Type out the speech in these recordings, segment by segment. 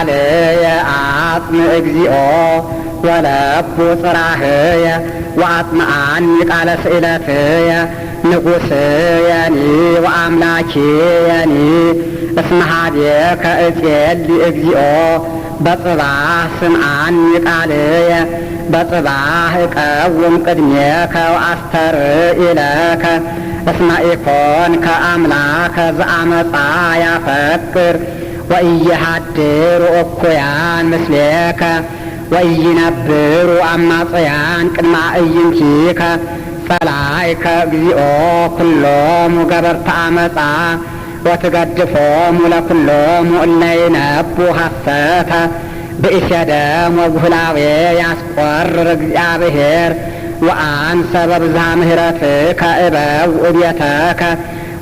ቃልየ አጽም እግዚኦ ወለቡ ጽራህየ ወአጽምዓኒ ቃለ ስእለትየ ንጉሥየኒ ወአምላኪየኒ እስመ ኀቤከ እጼሊ እግዚኦ በጽባሕ ስምዓኒ ቃልየ በጽባሕ እቀውም ቅድሜከ ወአስተርኢ ለከ እስመ ኢኮንከ አምላከ ዘአመፃ ያፈቅር ወኢይሃድሩ እኩያን ምስሌከ ወኢይነብሩ አማጽያን ቅድመ አዕይንቲከ ጸላኢከ እግዚኦ ኩሎሙ ገበርተ አመፃ ወትገድፎሙ ለኩሎሙ እለ ይነቡ ሐሰተ ብእሴ ደም ወጉህላዌ ያስቈርር እግዚአብሔር ወአንሰ በብዝኃ ምሕረትከ እበውእ ቤተከ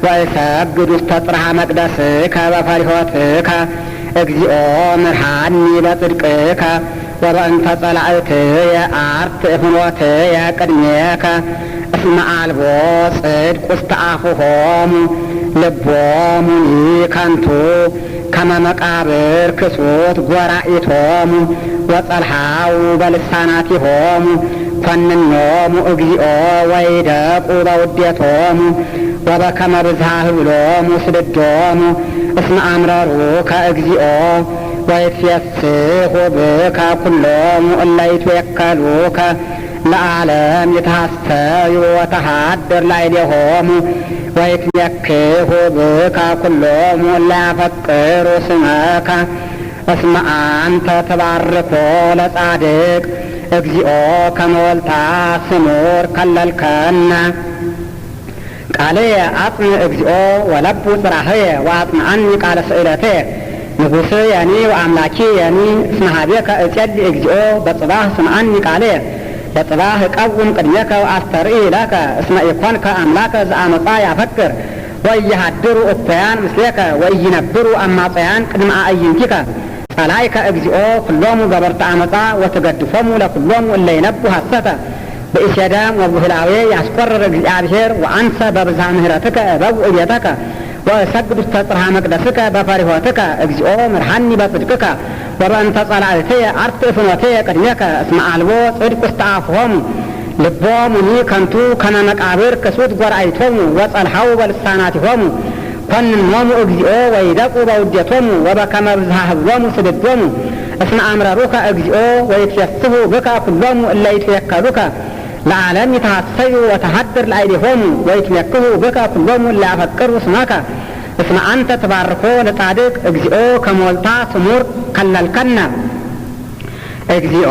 ወእሰግድ ውስተ ጽርሐ መቅደስከ በፈሪሆትከ እግዚኦ ምርሃኒ በጽድቅከ ወበእንተ ጸላእትየ አርትዕ ፍኖትየ ቅድሜከ እስመ አልቦ ጽድቅ ውስተ አፉሆሙ ልቦሙኒ ከንቱ ከመ መቃብር ክሱት ጐራኢቶሙ ወጸልሃው በልሳናቲሆሙ ኮንኖሙ እግዚኦ ወይደቁ በውዴቶሙ ወበከመ ብዝኃ ህብሎሙ ስድዶሙ እስመ አምረሩከ እግዚኦ ወይትፌስሑ ብከ ኩሎሙ እለ ይትዌከሉከ ለዓለም ይትሐሰዩ ወተሃድር ላዕሌሆሙ ወይትሜክሑ ብከ ኩሎሙ እለ ያፈቅሩ ስመከ እስመ አንተ ተባርኮ ለጻድቅ እግዚኦ ከመ ወልታ ስሙር ከለልከነ ቃልየ አጽም እግዚኦ ወለቡ ጽራህየ ወአጽምዓኒ ቃለ ስእለትየ ንጉሥየኒ ወአምላኪየኒ እስመ ኀቤከ እጼሊ እግዚኦ በጽባሕ ስምዓኒ ቃልየ በጽባሕ እቀውም ቅድሜከ ወአስተርኢ ለከ እስመ ኢኮንከ አምላከ ዘአመፃ ያፈቅር ወኢይሃድሩ እኩያን ምስሌከ ወኢይነብሩ አማጽያን ቅድመ አዕይንቲከ ጸላኢከ እግዚኦ ኩሎሙ ገበርተ አመፃ ወትገድፎሙ ለኩሎሙ እለ ይነቡ ሐሰተ ብእሴ ደም ወጉህላዌ ያስቈርር እግዚአብሔር ወአንሰ በብዝኃ ምሕረትከ እበውእ ቤተከ ወእሰግድ ውስተ ጽርሐ መቅደስከ በፈሪሆትከ እግዚኦ ምርሃኒ በጽድቅከ ወበእንተ ጸላእትየ አርትዕ ፍኖትየ ቅድሜከ እስመ አልቦ ጽድቅ ውስተ አፉሆሙ ልቦሙኒ ከንቱ ከመ መቃብር ክሱት ጐራኢቶሙ ወጸልሃው በልሳናቲሆሙ ኮንኖሙ እግዚኦ ወይደቁ በውዴቶሙ ወበከመ ብዝኃ ህብሎሙ ስድዶሙ እስመ አምረሩከ እግዚኦ ወይትፌስሑ ብከ ኩሎሙ እለ ይትዌከሉከ ለዓለም ይትሐሰዩ ወተሃድር ላዕሌሆሙ ወይትሜክሑ ብከ ኩሎሙ እለ ያፈቅሩ ስመከ እስመ አንተ ተባርኮ ለጻድቅ እግዚኦ ከመ ወልታ ስሙር ከለልከነ እግዚኦ